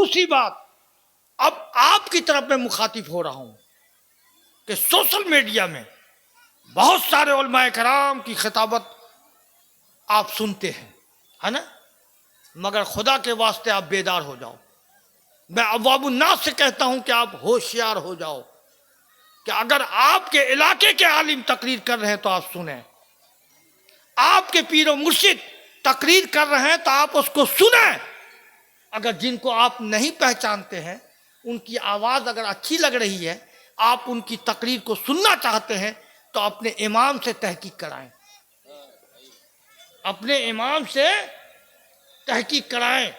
दूसरी बात, अब आपकी तरफ मैं मुखातिब हो रहा हूं कि सोशल मीडिया में बहुत सारे उलमाए कराम की खिताबत आप सुनते हैं, है ना, मगर खुदा के वास्ते आप बेदार हो जाओ। मैं अवामुन्नास से कहता हूं कि आप होशियार हो जाओ कि अगर आपके इलाके के आलिम तकरीर कर रहे हैं तो आप सुने, आपके पीरो मुर्शिद तकरीर कर रहे हैं तो आप उसको सुने। अगर जिनको आप नहीं पहचानते हैं उनकी आवाज़ अगर अच्छी लग रही है, आप उनकी तकरीर को सुनना चाहते हैं तो अपने इमाम से तहकीक कराएं, अपने इमाम से तहकीक कराएं।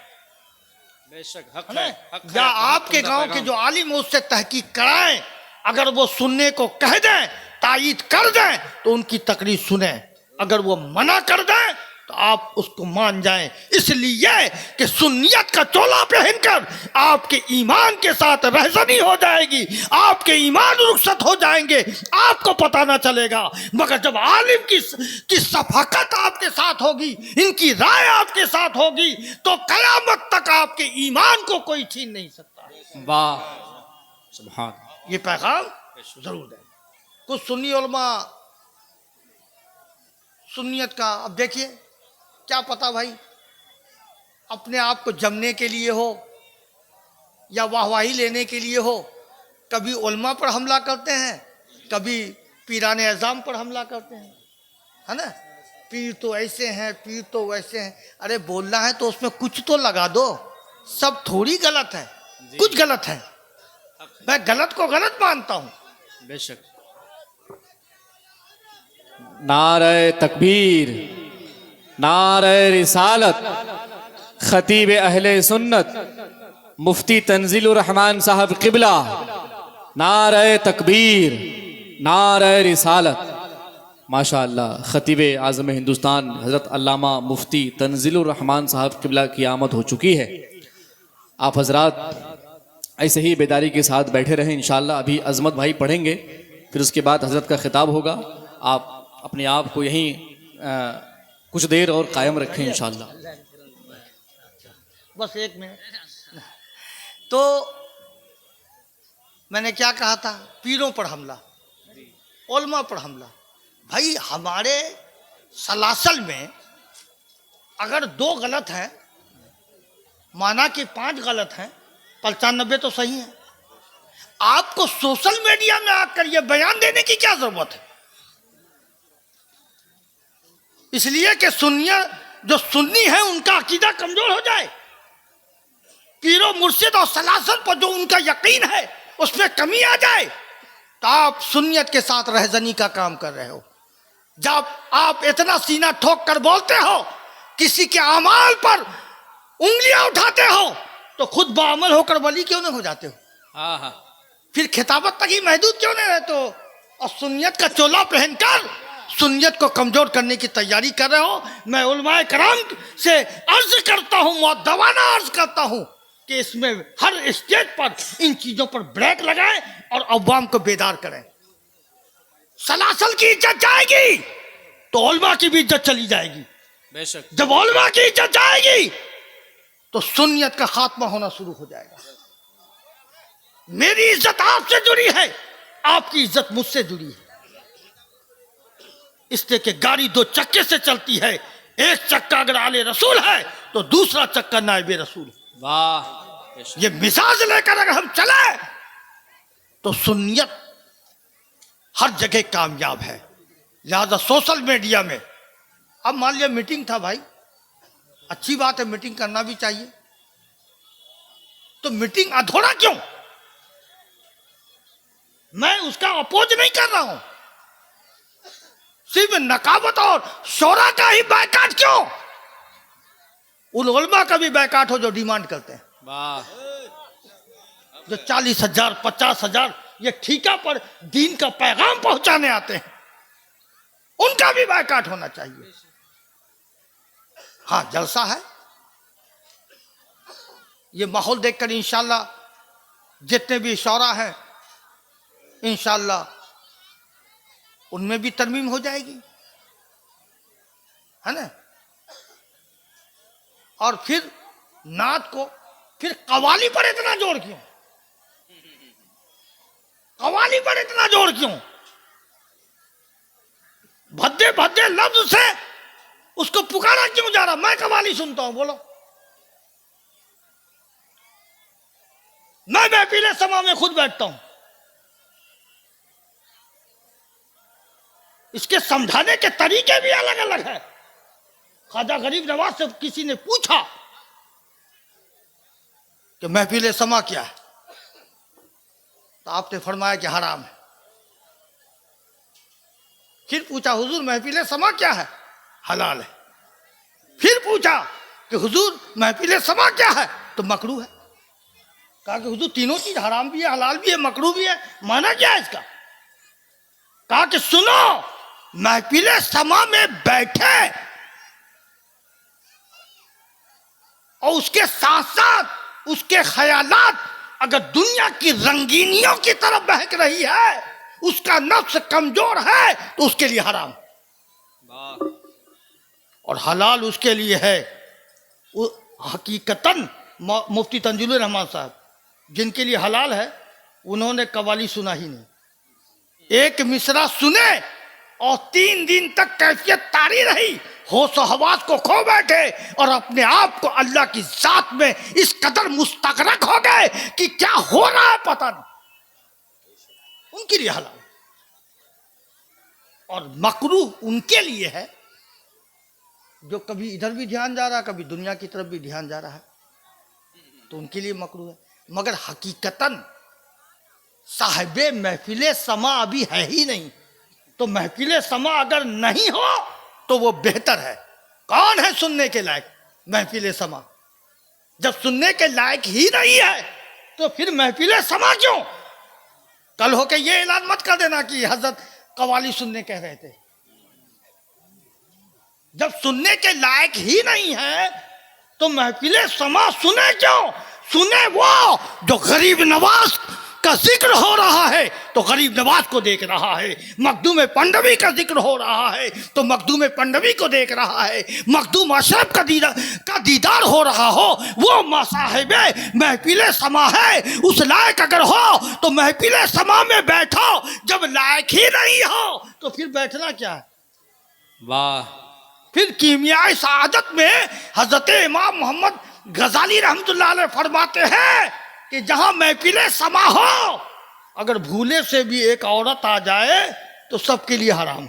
बेशक हक है है, ना? हक है, या बहुत आपके उम्दा गांव के पैगाम। जो आलिम है उससे तहकीक कराएं। अगर वो सुनने को कह दें, तायीद कर दें तो उनकी तकरीर सुने। अगर वो मना कर दें तो आप उसको मान जाएं, इसलिए कि सुन्नियत का चोला पहनकर आपके ईमान के साथ रहजनी हो जाएगी, आपके ईमान रुखसत हो जाएंगे, आपको पता ना चलेगा। मगर जब आलिम की सफाकत आपके साथ होगी, इनकी राय आपके साथ होगी, तो कयामत तक आपके ईमान को कोई छीन नहीं सकता। वाह, सुभान। ये पैगाम जरूर दें। कुछ सुन्नी उलमा सुन्नियत का, अब देखिए क्या पता भाई अपने आप को जमने के लिए हो या वाहवाही लेने के लिए हो, कभी उलमा पर हमला करते हैं, कभी पीराने अज़ाम पर हमला करते हैं, है ना। पीर तो ऐसे हैं, पीर तो वैसे हैं। अरे बोलना है तो उसमें कुछ तो लगा दो, सब थोड़ी गलत है, कुछ गलत है। मैं गलत को गलत मानता हूं। बेशक। नारे तकबीर, नारे रिसालत, खतीब अहले सुन्नत मुफ्ती तंजीलुर रहमान साहब किबला, नारे तकबीर, नारे रिसालत। माशाअल्लाह, खतीब आज़म हिंदुस्तान हज़रत अल्लामा मुफ्ती तंजीलुर रहमान साहब किबला की आमद हो चुकी है। आप हजरात ऐसे ही बेदारी के साथ बैठे रहें। इंशाअल्लाह अभी अजमत भाई पढ़ेंगे, फिर उसके बाद हजरत का खिताब होगा। आप अपने आप को यहीं कुछ देर और कायम रखें इंशाअल्लाह। बस एक मिनट। तो मैंने क्या कहा था, पीरों पर हमला, उलमा पर हमला। भाई हमारे सलासल में अगर 2 गलत हैं, माना कि 5 गलत हैं, 95 तो सही है। आपको सोशल मीडिया में आकर यह बयान देने की क्या जरूरत है? इसलिए कि सुन्निया जो सुन्नी है उनका अकीदा कमजोर हो जाए, पीरो मुर्शिद और सलासल पर जो उनका यकीन है उसमें कमी आ जाए, तो आप सुन्नियत के साथ रहजनी का काम कर रहे हो। जब आप इतना सीना ठोक कर बोलते हो, किसी के अमाल पर उंगलियां उठाते हो, तो खुद बाअमल होकर वली क्यों नहीं हो जाते हो? हाँ हाँ, फिर खिताबत तक ही महदूद क्यों नहीं रहते हो? और सुन्नियत का चोला पहनकर सुन्नियत को कमजोर करने की तैयारी कर रहे हो। मैं उलमाए कराम से अर्ज करता हूं, मुअद्दबाना अर्ज करता हूं कि इसमें हर स्टेज पर इन चीजों पर ब्रेक लगाएं और अवाम को बेदार करें। सलासल की इज्जत जाएगी तो उलमा की भी इज्जत चली जाएगी। बेशक। जब उलमा की इज्जत जाएगी तो सुन्नियत का खात्मा होना शुरू हो जाएगा। मेरी इज्जत आपसे जुड़ी है, आपकी इज्जत मुझसे जुड़ी है। इसलिए कि गाड़ी 2 चक्के से चलती है, एक चक्का अगर आले रसूल है तो दूसरा चक्का नाइबे रसूल। वाह, ये मिजाज लेकर अगर हम चले तो सुन्नियत हर जगह कामयाब है। लिहाजा सोशल मीडिया में, अब मान लिया मीटिंग था भाई, अच्छी बात है, मीटिंग करना भी चाहिए, तो मीटिंग अधूरा क्यों? मैं उसका अपोज नहीं कर रहा हूं, सिर्फ नकाबत और शोरा का ही बैकाट क्यों? उन उलमा का भी बैकाट हो जो डिमांड करते हैं, वाह, जो 40,000 50,000 ये ठीका पर दीन का पैगाम पहुंचाने आते हैं, उनका भी बैकाट होना चाहिए। हाँ, जलसा है, ये माहौल देखकर इंशाल्लाह जितने भी शौरा हैं इंशाल्लाह उनमें भी तरमीम हो जाएगी, है ना। और फिर नात को फिर कवाली पर इतना जोर क्यों? कवाली पर इतना जोर क्यों? भद्दे भद्दे लफ्ज से उसको पुकारा क्यों जा रहा? मैं कवाली सुनता हूं, बोलो। मैं महफिल समा में खुद बैठता हूं। इसके समझाने के तरीके भी अलग अलग है। ख्वाजा गरीब नवाज से किसी ने पूछा कि महफिल समा क्या है, तो आपने फरमाया कि हराम है। फिर पूछा हुजूर महफिल समा क्या है? हलाल है। फिर पूछा कि हुजूर महफिल समा क्या है? तो मकरूह है। कहा कि हुजूर तीनों चीज हराम भी है, हलाल भी है, मकरूह भी है, माना क्या है इसका? कहा कि सुनो, महफिल समा में बैठे और उसके साथ साथ उसके ख्यालात अगर दुनिया की रंगीनियों की तरफ बहक रही है, उसका नफ्स कमजोर है, तो उसके लिए हराम। और हलाल उसके लिए है। हकीकतन मुफ्ती तंजीलुर रहमान साहब, जिनके लिए हलाल है, उन्होंने कवाली सुना ही नहीं। एक मिसरा सुने और 3 दिन तक कैफियत तारी रही, होश और हवास को खो बैठे और अपने आप को अल्लाह की जात में इस कदर मुस्तगरक हो गए कि क्या हो रहा है पता नहीं। उनके लिए हलाल। और मकरूह उनके लिए है जो कभी इधर भी ध्यान जा रहा है, कभी दुनिया की तरफ भी ध्यान जा रहा है, तो उनके लिए मकरूह है। मगर हकीकतन साहिबे महफिल समा अभी है ही नहीं, तो महफिल समा अगर नहीं हो तो वो बेहतर है। कौन है सुनने के लायक? महफिल समा। जब सुनने के लायक ही नहीं है तो फिर महफिल समा क्यों? कल होके ये ऐलान मत कर देना कि हजरत कवाली सुनने कह रहे थे। जब सुनने के लायक ही नहीं है तो महफिल समा सुने क्यों? सुने वो जो गरीब नवाज का जिक्र हो रहा है तो गरीब नवाज को देख रहा है, मखदूम पंडवी का जिक्र हो रहा है तो मखदूम पंडवी को देख रहा है, मखदूम अशरफ का दीदार हो रहा हो, वो मासाहिबे महफिल समा है। उस लायक अगर हो तो महफिल समा में बैठो, जब लायक ही नहीं हो तो फिर बैठना क्या है? वाह। फिर कीमियाए सआदत में हजरत इमाम मोहम्मद गजाली रहमतुल्लाह अलैह फरमाते हैं कि जहां महफिल समा हो, अगर भूले से भी एक औरत आ जाए तो सबके लिए हराम।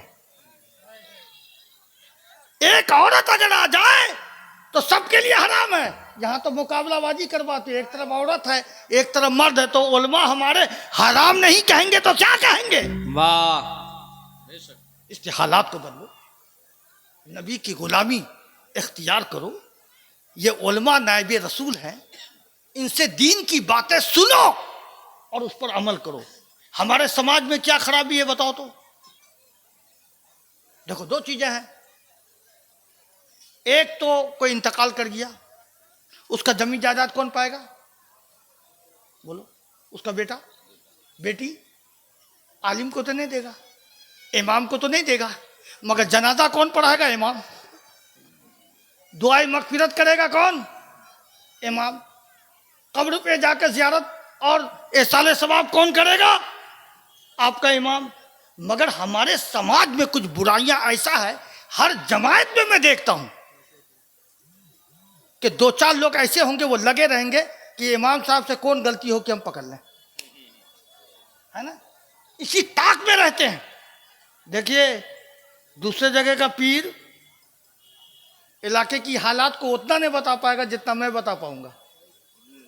एक औरत अगर आ जाए तो सबके लिए हराम है। यहां तो मुकाबलाबाजी करवाते, एक तरफ औरत है एक तरफ मर्द है, तो उलमा हमारे हराम नहीं कहेंगे तो क्या कहेंगे? वाह। इसके हालात को बदलो, नबी की गुलामी इख्तियार करो। ये उलमा नायबे रसूल हैं, इनसे दीन की बातें सुनो और उस पर अमल करो। हमारे समाज में क्या खराबी है बताओ तो? देखो, 2 चीजें हैं। एक तो कोई इंतकाल कर गया, उसका जमीन जायदाद कौन पाएगा? बोलो। उसका बेटा बेटी आलिम को तो नहीं देगा, इमाम को तो नहीं देगा, मगर जनाजा कौन पढ़ाएगा? इमाम। दुआए मगफिरत करेगा कौन? इमाम। कब्र पे जाकर जियारत और एहसाले सवाब कौन करेगा? आपका इमाम। मगर हमारे समाज में कुछ बुराइयां ऐसा है, हर जमात में मैं देखता हूं कि 2-4 लोग ऐसे होंगे, वो लगे रहेंगे कि इमाम साहब से कौन गलती हो कि हम पकड़ लें, है ना? इसी ताक में रहते हैं। देखिए, दूसरे जगह का पीर इलाके की हालात को उतना नहीं बता पाएगा जितना मैं बता पाऊंगा।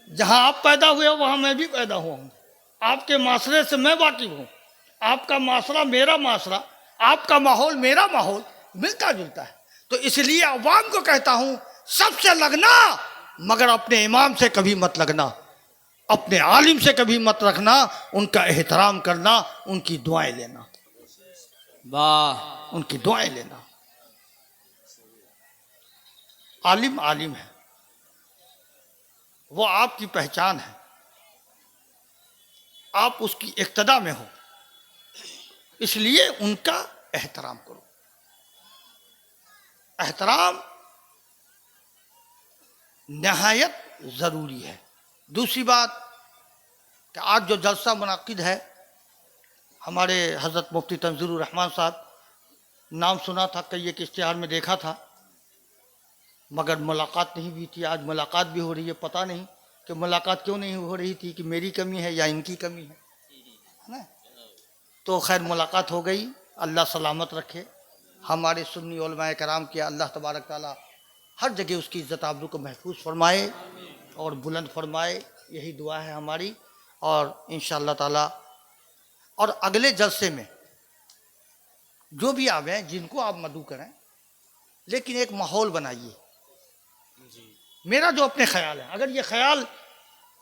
जहां आप पैदा हुए हो वहां मैं भी पैदा हुआ हूं, आपके माशरे से मैं वाकिफ हूं, आपका माशरा मेरा माशरा, आपका माहौल मेरा माहौल मिलता जुलता है। तो इसलिए अवाम को कहता हूं, सबसे लगना मगर अपने इमाम से कभी मत लगना, अपने आलिम से कभी मत रखना, उनका एहतराम करना, उनकी दुआएं लेना। वाह। उनकी दुआएं लेना। आलिम आलिम है, वो आपकी पहचान है, आप उसकी इक्तदा में हो, इसलिए उनका एहतराम करो। एहतराम नहायत जरूरी है। दूसरी बात कि आज जो जलसा मुनाकिद है, हमारे हज़रत मुफ्ती तंजीलुर रहमान साहब, नाम सुना था, कई एक इश्तिहार में देखा था, मगर मुलाकात नहीं हुई थी। आज मुलाकात भी हो रही है। पता नहीं कि मुलाकात क्यों नहीं हो रही थी, कि मेरी कमी है या इनकी कमी है ना। तो खैर मुलाकात हो गई। अल्लाह सलामत रखे हमारे सुन्नी उलमाए कराम के। अल्लाह तबारक ताला हर जगह उसकी इज़्ज़त आबरू को महफूज फरमाए और बुलंद फरमाए, यही दुआ है हमारी। और इंशाअल्लाह ताला और अगले जलसे में जो भी आवे, जिनको आप मदू करें, लेकिन एक माहौल बनाइए। मेरा जो अपने ख्याल है, अगर ये ख्याल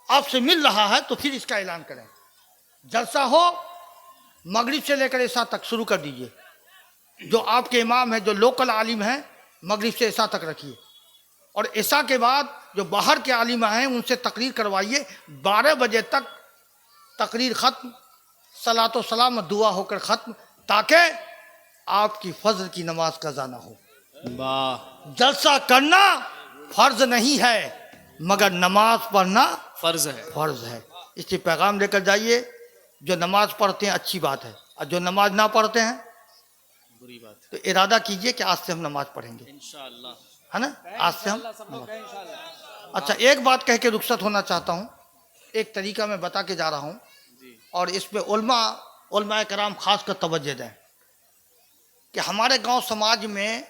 आपसे मिल रहा है तो फिर इसका ऐलान करें। जलसा हो मगरिब से लेकर इशा तक शुरू कर दीजिए। जो आपके इमाम हैं, जो लोकल आलिम हैं, मगरिब से इशा तक रखिए, और इशा के बाद जो बाहर के आलिम हैं उनसे तकरीर करवाइए। 12 बजे तक तकरीर ख़त्म, सलातो सलाम दुआ होकर ख़त्म, ताकि आपकी फज्र की नमाज कज़ा ना हो। वाह, जलसा करना फर्ज नहीं है, मगर नमाज पढ़ना फर्ज है। फर्ज है। इससे पैगाम लेकर जाइए। जो नमाज पढ़ते हैं अच्छी बात है, और जो नमाज ना पढ़ते हैं बुरी बात है। तो इरादा कीजिए कि आज से हम नमाज पढ़ेंगे, इंशाअल्लाह, है ना। आज से हम अच्छा, एक बात कह के रुखसत होना चाहता हूँ। एक तरीका मैं बता के जा रहा हूँ, और इस पर उलमाए कराम खास कर तवज्जो दें कि हमारे गांव समाज में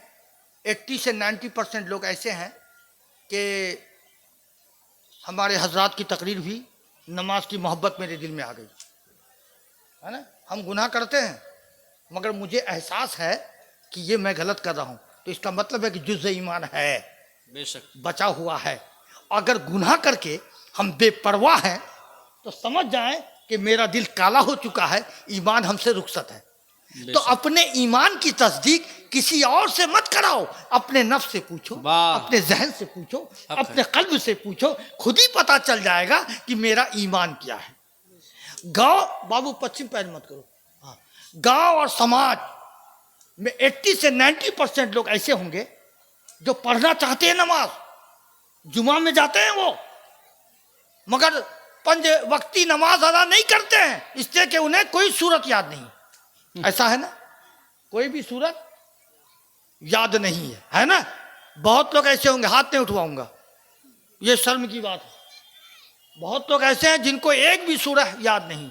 80 से 90% लोग ऐसे हैं कि हमारे हजरात की तकरीर भी नमाज की मोहब्बत मेरे दिल में आ गई, है ना। हम गुनाह करते हैं, मगर मुझे एहसास है कि ये मैं गलत कर रहा हूँ, तो इसका मतलब है कि जुज़ ईमान है, बेशक बचा हुआ है। अगर गुनाह करके हम बेपरवाह हैं तो समझ जाएं कि मेरा दिल काला हो चुका है, ईमान हमसे रुखसत है। तो अपने ईमान की तस्दीक किसी और से मत कराओ, अपने नफ्स से पूछो, अपने जहन से पूछो, अपने कल्ब से पूछो, खुद ही पता चल जाएगा कि मेरा ईमान क्या है। गांव, बाबू पश्चिम पैर मत करो, हाँ, गांव और समाज में 80 से 90% लोग ऐसे होंगे जो पढ़ना चाहते हैं नमाज, जुमा में जाते हैं वो, मगर 5 वक्ती नमाज अदा नहीं करते हैं, इसलिए कि उन्हें कोई सूरत याद नहीं। ऐसा है ना, कोई भी सूरत याद नहीं है ना। बहुत लोग ऐसे होंगे, हाथ नहीं उठवाऊंगा, ये शर्म की बात है। बहुत लोग ऐसे हैं जिनको एक भी सूरत याद नहीं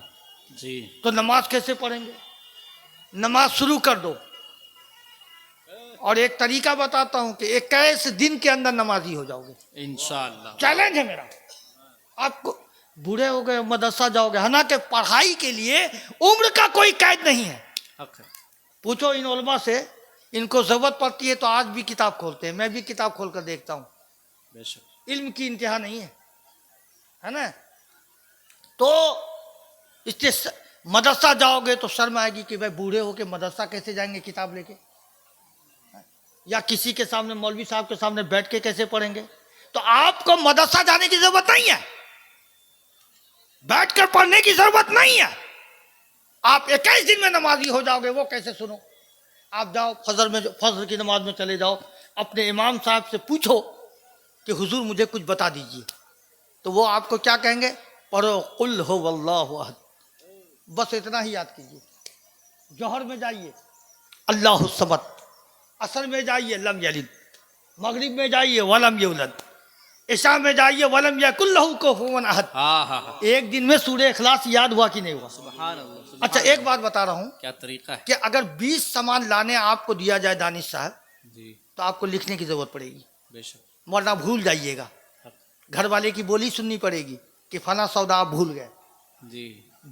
जी, तो नमाज कैसे पढ़ेंगे। नमाज शुरू कर दो, और एक तरीका बताता हूं कि 21 दिन के अंदर नमाजी हो जाओगे इंशाअल्लाह। चैलेंज है मेरा। आपको बूढ़े हो गए, मदरसा जाओगे, है ना, कि पढ़ाई के लिए उम्र का कोई कैद नहीं है। हक है। पूछो इन उलमा से, इनको जरूरत पड़ती है तो आज भी किताब खोलते हैं, मैं भी किताब खोल कर देखता हूँ। बेशक इल्म की इंतहा नहीं है ना। तो इससे मदरसा जाओगे तो शर्म आएगी कि भाई बूढ़े होके मदरसा कैसे जाएंगे किताब लेके, या किसी के सामने, मौलवी साहब के सामने बैठ के कैसे पढ़ेंगे। तो आपको मदरसा जाने की जरूरत नहीं है, बैठकर पढ़ने की जरूरत नहीं है। आप 21 दिन में नमाजी हो जाओगे। वो कैसे, सुनो, आप जाओ फजर की नमाज में चले जाओ, अपने इमाम साहब से पूछो कि हुजूर मुझे कुछ बता दीजिए, तो वो आपको क्या कहेंगे, पढ़ो कुल हो वल्लाहु अहद, बस इतना ही याद कीजिए। जोहर में जाइए अल्लाहु समद, असर में जाइए लम यलिद, मगरिब में जाइए वलम युलद, इशा में जाइए वलम यकुल लहू कुफुवन अहद। हाँ। एक दिन में सूरह इखलास याद हुआ कि नहीं हुआ। सुभान अल्लाह। अच्छा, एक बात बता रहा हूँ, क्या तरीका है कि अगर 20 सामान लाने आपको दिया जाए दानिश साहब, जी, तो आपको लिखने की जरूरत पड़ेगी, बेशक, वरना भूल जाइएगा। घर वाले की बोली सुननी पड़ेगी कि फला सौदा आप भूल गए। जी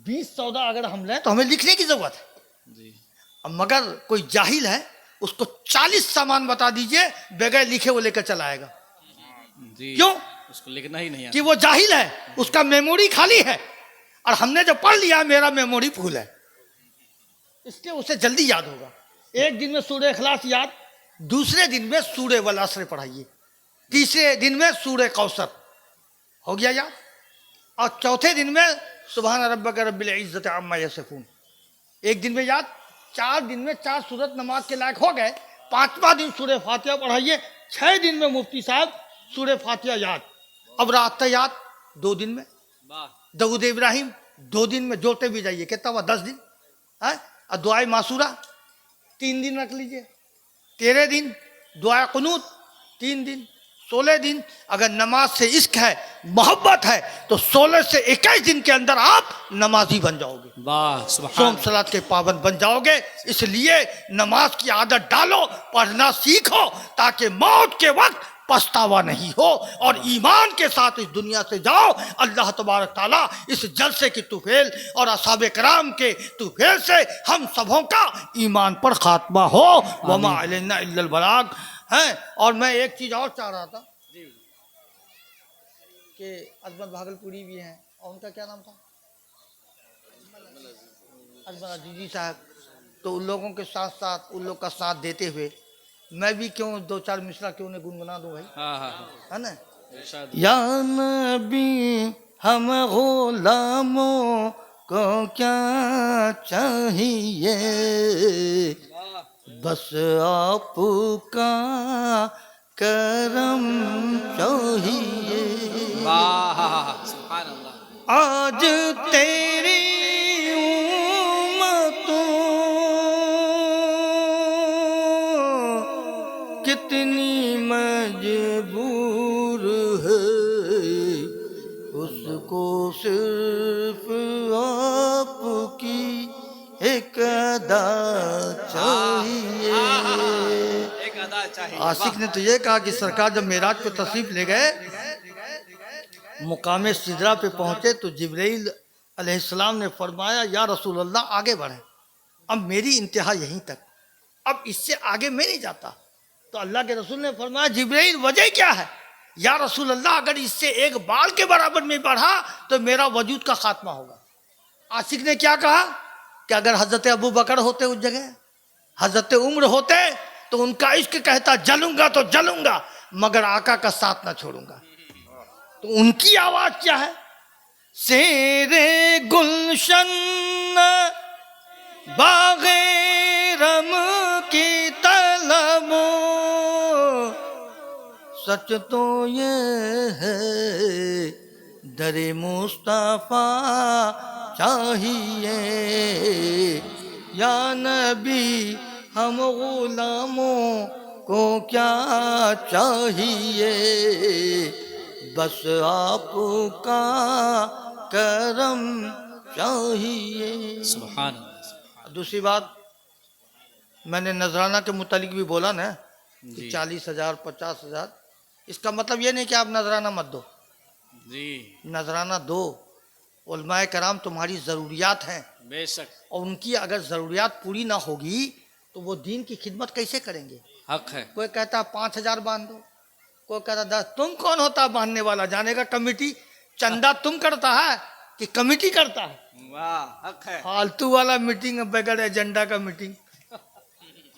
20 सौदा अगर हम लें तो हमें लिखने की जरूरत है। जी। अब मगर कोई जाहिल है, उसको 40 सामान बता दीजिए, बगैर लिखे वो लेकर चला आएगा। जी, क्यों? उसको लिखना ही नहीं आता। कि वो जाहिल है, उसका मेमोरी खाली है, और हमने जो पढ़ लिया मेरा मेमोरी फुल है, इसलिए उसे जल्दी याद होगा। एक दिन में सूरह इखलास याद, दूसरे दिन में सूरह वल असर पढ़ाइए, तीसरे दिन में सूरह कौसर हो गया याद, और चौथे दिन में सुभान रब्बिक रब्बिल इज्जति अम्मा यसिफून। एक दिन में याद, 4 दिन में 4 सूरत नमाज के लायक हो गए। 5वां दिन सूरह फातिहा पढ़ाइए, 6 दिन में मुफ्ती साहब सूरह फातिहा याद। अब रात याद, 2 दिन में, वाह दरूद इब्राहिम 2 दिन में, जोड़ते भी जाइए कितना हुआ 10 दिन है। और दुआए मासूरा 3 दिन रख लीजिए, 13 दिन। दुआ कुनूत 3 दिन, 16 दिन। अगर नमाज से इश्क है, मोहब्बत है, तो 16 से 21 दिन के अंदर आप नमाजी बन जाओगे, वाह सोम सुभान सलात के पाबंद बन जाओगे। इसलिए नमाज की आदत डालो, पढ़ना सीखो, ताकि मौत के वक्त पछतावा नहीं हो और ईमान के साथ इस दुनिया से जाओ। अल्लाह तबारक ताला इस जलसे की तुफेल और असहाबे कराम के तुफेल से हम सबों का ईमान पर खात्मा हो। वमा अलैना इल्लल बलाग है। और मैं एक चीज़ और चाह रहा था कि अजमत भागलपुरी भी हैं, और उनका क्या नाम था, अजमत अजीजी साहब, तो उन लोगों के साथ साथ उन लोग का साथ देते हुए मैं भी क्यों 2-4 मिसरा क्यों नहीं गुनगुना दूं भाई, हाँ हाँ है ना। इरशाद। या नबी हम गुलामों को क्या चाहिए, बस आपका करम चाहिए। वाह सुभान अल्लाह। आज तेरी कितनी मजबूर है, उसको सिर्फ आपकी एक अदा चाहिए। एक अदा चाहिए। आशिक ने तो ये कहा कि सरकार जब मेराज पे तशरीफ ले गए, मुकामे सिदरा पे पहुंचे, तो जिब्राइल अलैहिस्सलाम ने फरमाया या रसूल अल्लाह आगे बढ़े, अब मेरी इंतहा यहीं तक, अब इससे आगे मैं नहीं जाता। तो अल्लाह के रसूल ने फरमाया जिब्राइल वजह क्या है? या रसूल अल्लाह अगर इससे एक बाल के बराबर में बढ़ा तो मेरा वजूद का खात्मा होगा। आशिक ने क्या कहा कि अगर हजरत अबू बकर होते उस जगह, हजरत उम्र होते, तो उनका इश्क कहता जलूंगा तो जलूंगा मगर आका का साथ ना छोड़ूंगा। तो उनकी आवाज क्या है? शेरे गुलशन बागे रम की तलबो, सच तो ये है दरे मुस्तफा चाहिए। या नबी हम गुलामों को क्या चाहिए, बस आपका करम चाहिए। सुभान अल्लाह। दूसरी बात, मैंने नजराना के मुतालिक भी बोला ना कि जी। 40,000 50,000, इसका मतलब ये नहीं कि आप नजराना मत दो, जी नजराना दो। उलमाए कराम तुम्हारी ज़रूरियात हैं, बेशक और उनकी अगर ज़रूरियात पूरी ना होगी तो वो दीन की खिदमत कैसे करेंगे। हक है। कोई कहता 5,000 बांध दो, कोई कहता 10। तुम कौन होता बांधने वाला? जाने का कमेटी चंदा तुम करता है कि कमेटी करता है? वाह हक है। फालतू वाला मीटिंग, बगैर एजेंडा का मीटिंग,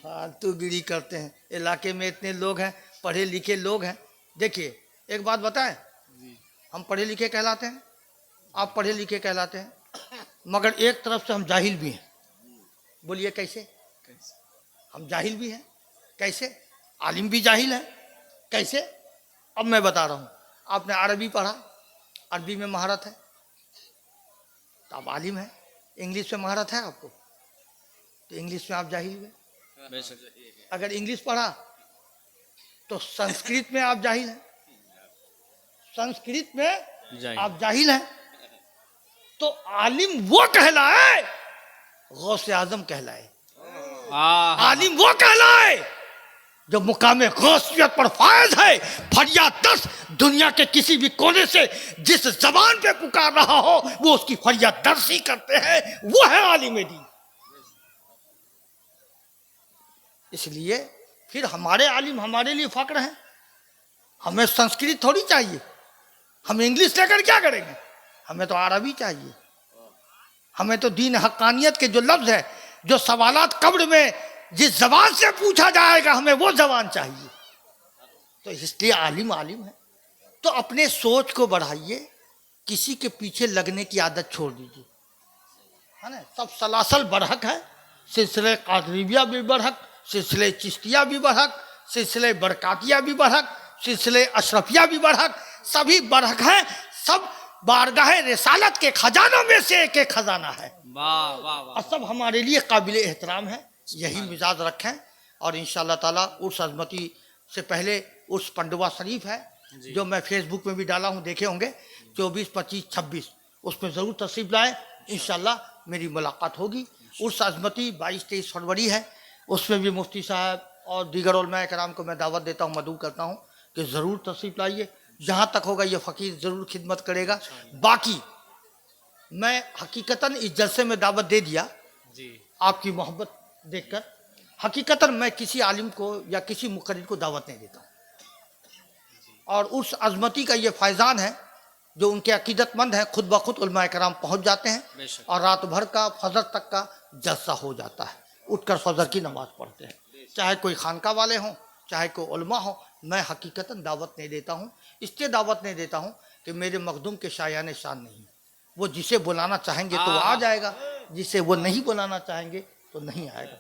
फालतू गिरी करते हैं। इलाके में इतने लोग हैं, पढ़े लिखे लोग हैं। देखिए एक बात बताएं, हम पढ़े लिखे कहलाते हैं, आप पढ़े लिखे कहलाते हैं, मगर एक तरफ से हम जाहिल भी हैं। बोलिए कैसे? हम जाहिल भी हैं कैसे? आलिम भी जाहिल है कैसे? अब मैं बता रहा हूँ, आपने अरबी पढ़ा, अरबी में महारत है तो आप आलिम हैं। इंग्लिश में महारत है आपको तो इंग्लिश में आप जाहिल हुए। बेशक। अगर इंग्लिश पढ़ा तो संस्कृत में आप जाहिल हैं, संस्कृत में जाहिल। आप जाहिल हैं। तो आलिम वो कहलाए, गौसे आजम कहलाए। आलिम वो कहलाए जो मुकामे गौसियत पर फायज है। फरियाद 10 दुनिया के किसी भी कोने से जिस जबान पे पुकार रहा हो वो उसकी फरियाद दर्शी करते हैं, वो है आलिम दीन। इसलिए फिर हमारे आलिम हमारे लिए फक्र है। हमें संस्कृत थोड़ी चाहिए, हम इंग्लिश लेकर क्या करेंगे? हमें तो अरबी चाहिए। हमें तो दीन हक्कानियत के जो लफ्ज है, जो सवालात कब्र में जिस जबान से पूछा जाएगा, हमें वो जबान चाहिए। तो इसलिए आलिम आलिम है। तो अपने सोच को बढ़ाइए, किसी के पीछे लगने की आदत छोड़ दीजिए, है ना। सब सलासल बरहक है, सिलसिले कादरिया भी बरहक, सिलसिले चिश्तिया भी बरहक, सिलसिले बरकातिया भी बरहक, सिलसिले अशरफिया भी बरहक, सभी बरहक हैं। सब बारगाह रिसालत के खजानों में से एक खजाना है वाह वाह वाह। और सब हमारे लिए काबिल एहतराम है। यही मिजाज रखें और इंशाअल्लाह ताला उर्स अजमती से पहले उर्स पंडवा शरीफ है जो मैं फेसबुक में भी डाला हूँ, देखे होंगे, 24, 25, 26 उसमें ज़रूर तशरीफ लाएँ। इंशाअल्लाह मेरी मुलाकात होगी। उर्स अजमती 22-23 फरवरी है, उसमें भी मुफ्ती साहब और दीगर उलमाए कराम को मैं दावत देता हूँ, मदऊ करता हूँ कि ज़रूर तशरीफ लाइए। जहाँ तक होगा ये फ़कीर ज़रूर खिदमत करेगा। बाकी मैं हकीकतन इस जलसे में दावत दे दिया जी आपकी मोहब्बत देखकर। हकीकतन मैं किसी आलिम को या किसी मुक़र्रिर को दावत नहीं देता हूँ। और उस अजमती का ये फैज़ान है जो उनके अकीदतमंद हैं, खुद ब खुद उलमाए कराम पहुँच जाते हैं बेशक। और रात भर का फजर तक का जलसा हो जाता है, उठकर फजर की नमाज़ पढ़ते हैं। चाहे कोई खानका वाले हों, चाहे कोई उलमा हो, मैं हकीकतन दावत नहीं देता हूँ। इसलिए दावत नहीं देता हूँ कि मेरे मखदूम के शायान शान नहीं। वो जिसे बुलाना चाहेंगे तो वो आ जाएगा, जिसे वो नहीं बुलाना चाहेंगे तो नहीं आएगा।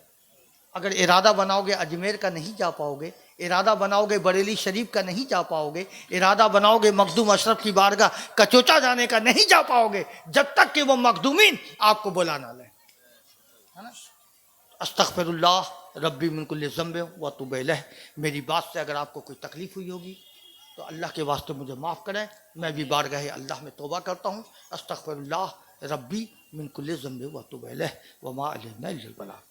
अगर इरादा बनाओगे अजमेर का नहीं जा पाओगे, इरादा बनाओगे बरेली शरीफ का नहीं जा पाओगे, इरादा बनाओगे मखदूम अशरफ की बारगाह कचोचा जाने का नहीं जा पाओगे जब तक कि वो मखदूमीन आपको बुलाना लें, है ना। अस्तगफिरुल्लाह रब्बी मिन कुल्लि ज़ंब व अतूबु इलैह। मेरी बात से अगर आपको कोई तकलीफ़ हुई होगी तो अल्लाह के वास्ते मुझे माफ़ करें। मैं भी बारगाह अल्लाह में तौबा करता हूँ। अस्तगफिरुल्लाह रब्बी मिन कुल्लि ज़ंब व अतूबु इलैह व मा अलैना इल्लल बलाग।